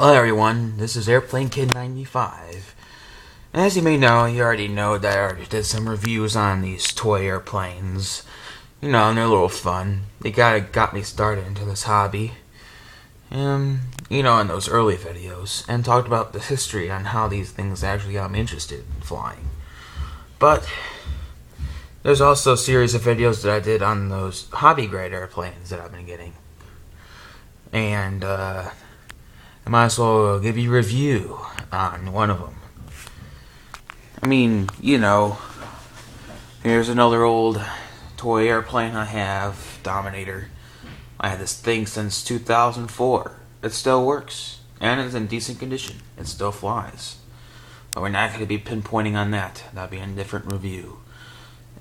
Hello everyone, this is Airplane Kid 95. As you may know, you already know that I already did some reviews on these toy airplanes. And they're a little fun. They got me started into this hobby. In those early videos. And talked about the history on how these things actually got me interested in flying. But there's also a series of videos that I did on those hobby grade airplanes that I've been getting. And, I might as well give you a review on one of them. Here's another old toy airplane I have, Dominator. I had this thing since 2004. It still works, and it's in decent condition. It still flies. But we're not going to be pinpointing on that. That'll be in a different review.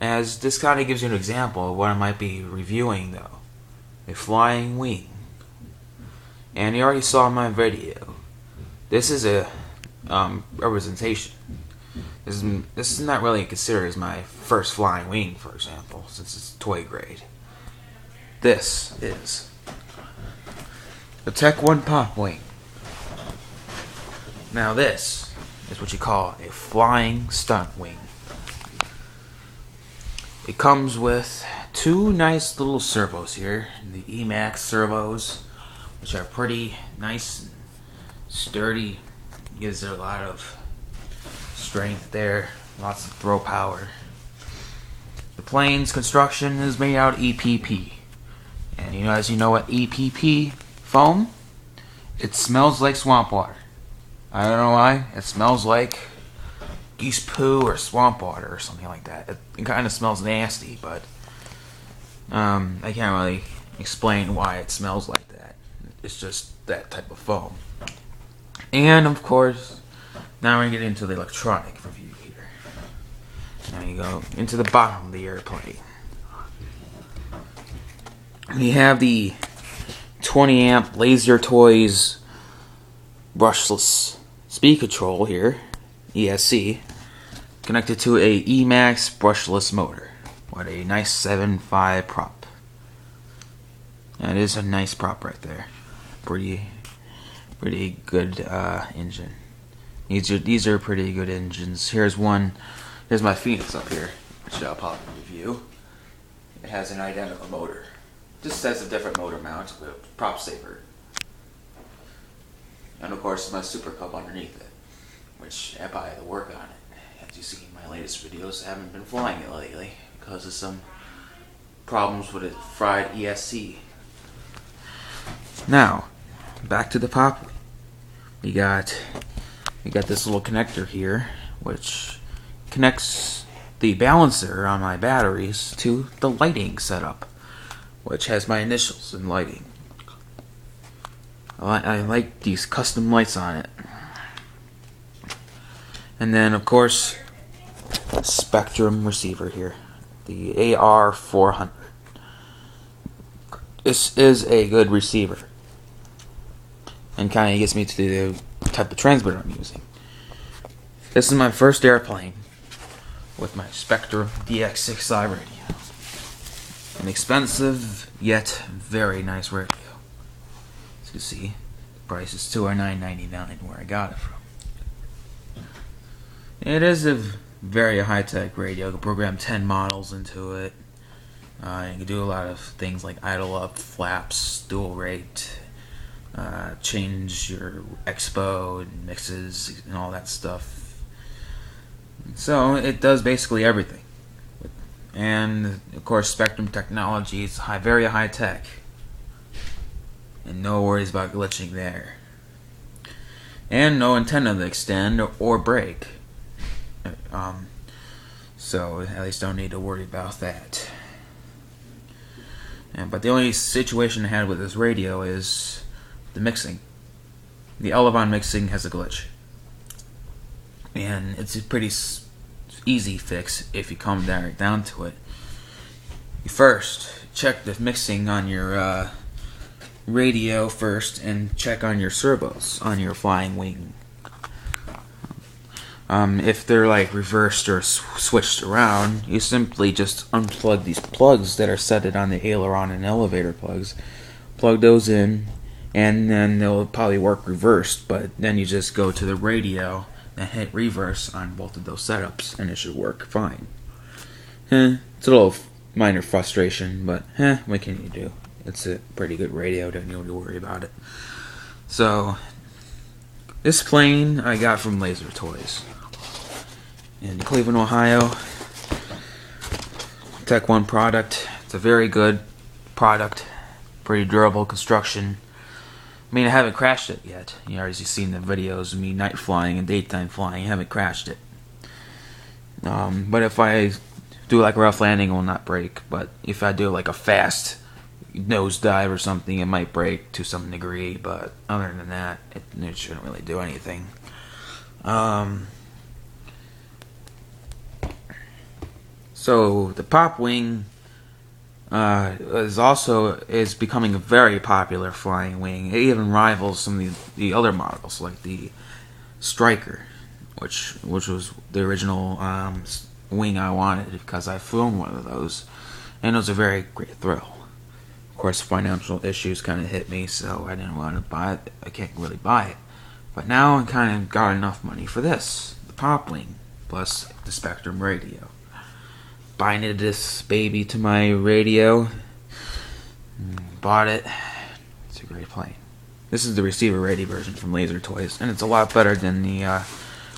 As this kind of gives you an example of what I might be reviewing, though. A flying wing. And you already saw in my video. This is a representation. This is not really considered as my first flying wing, for example, since it's toy grade. This is the Techone PopWing. Now this is what you call a flying stunt wing. It comes with two nice little servos here, the Emax servos, which are pretty nice and sturdy. Gives it a lot of strength there, lots of throw power. The plane's construction is made out of EPP. And as you know what EPP foam? It smells like swamp water. I don't know why. It smells like geese poo or swamp water or something like that. It kind of smells nasty, but I can't really explain why it smells like that. It's just that type of foam. And of course, now we're going to get into the electronic review here. Now you go into the bottom of the airplane. We have the 20 amp Lazertoyz brushless speed control here, ESC, connected to a Emax brushless motor with a nice 7.5 prop. That is a nice prop right there. Pretty good engine. These are pretty good engines. Here's one. Here's my Phoenix up here, which I'll pop in review. It has an identical motor. Just has a different motor mount with a prop saver. And of course my Super Cub underneath it, which I probably had to work on it. As you see in my latest videos, I haven't been flying it lately because of some problems with a fried ESC. Now, back to the PopWing. We got this little connector here, which connects the balancer on my batteries to the lighting setup, which has my initials in lighting. I like these custom lights on it. And then, of course, Spectrum receiver here, the AR400. This is a good receiver, and kind of gets me to the type of transmitter I'm using. This is my first airplane with my Spectrum DX6i radio. An expensive yet very nice radio. As you see, the price is $209.99 where I got it from. It is a very high-tech radio. You can program 10 models into it. You can do a lot of things like idle up, flaps, dual rate, change your expo and mixes and all that stuff. So it does basically everything. And of course, Spectrum technology is very high tech, and no worries about glitching there. And no antenna to extend or break. So at least don't need to worry about that. But the only situation I had with this radio is the mixing. The Elevon mixing has a glitch, and it's a pretty easy fix if you come down to it. You first check the mixing on your radio first, and check on your servos on your flying wing. If they're like reversed or switched around, you simply just unplug these plugs that are set on the aileron and elevator plugs. Plug those in, and then they'll probably work reversed, but then you just go to the radio and hit reverse on both of those setups and it should work fine. It's a little minor frustration, but what can you do? It's a pretty good radio, don't need to worry about it. So this plane I got from Lazertoyz in Cleveland, Ohio. Techone product. It's a very good product, pretty durable construction. I mean, I haven't crashed it yet. As you've seen the videos of me night flying and daytime flying, I haven't crashed it. But if I do like a rough landing, it will not break. But if I do like a fast nosedive or something, it might break to some degree. But other than that, it shouldn't really do anything. So the PopWing is becoming a very popular flying wing. It even rivals some of the other models, like the Striker, which was the original wing I wanted because I flew one of those, and it was a very great thrill. Of course, financial issues kind of hit me, so I didn't want to buy it. I can't really buy it, but now I kind of got enough money for this, the PopWing plus the Spectrum radio. Binded this baby to my radio. Bought it. It's a great plane. This is the receiver ready version from Lazertoyz, and it's a lot better than the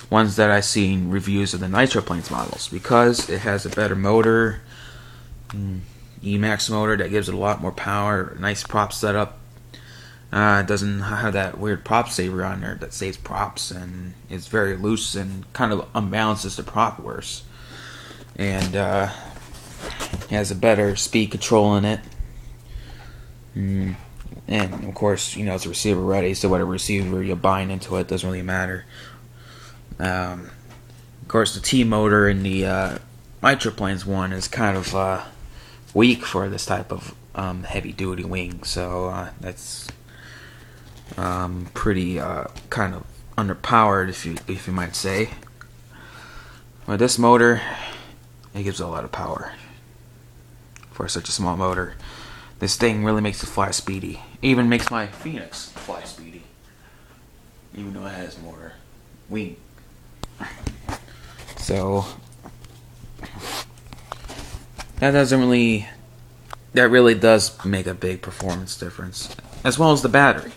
ones that I've seen reviews of the Nitroplanes models because it has a better motor, Emax motor that gives it a lot more power, nice prop setup. It doesn't have that weird prop saver on there that saves props, and it's very loose and kind of unbalances the prop worse. And it has a better speed control in it. And of course, it's receiver ready, so whatever receiver you bind into it doesn't really matter. Of course, the T motor in the Nitroplanes one is kind of weak for this type of heavy duty wing, so that's pretty kind of underpowered, if you might say. But this motor, it gives a lot of power for such a small motor. This thing really makes it fly speedy. It even makes my Phoenix fly speedy, even though it has more wing. So that really does make a big performance difference, as well as the battery.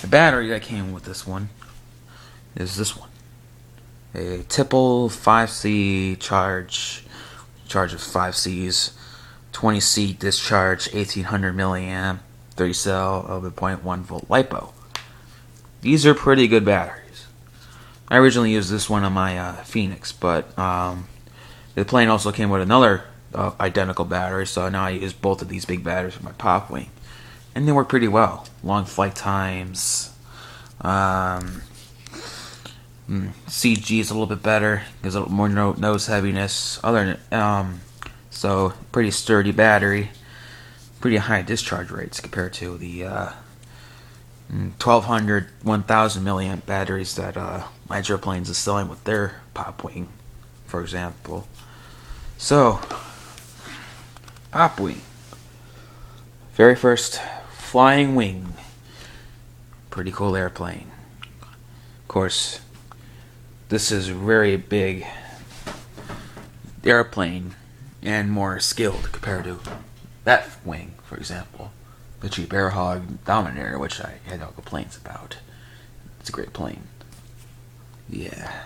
The battery that came with this one is this one. A Tipple 5C charge of 5 Cs, 20 seat discharge, 1800 milliamp, 30 cell, 11.1 volt LiPo. These are pretty good batteries. I originally used this one on my Phoenix, but the plane also came with another identical battery, so now I use both of these big batteries for my PopWing, and they work pretty well. Long flight times. CG is a little bit better, gives a little more nose heaviness. So pretty sturdy battery, pretty high discharge rates compared to the 1200, 1000 milliamp batteries that Nitroplanes is selling with their PopWing, for example. So PopWing, very first flying wing, pretty cool airplane. Of course, this is a very big airplane and more skilled compared to that wing, for example, the cheap Airhog Dominator, which I had no complaints about. It's a great plane. Yeah.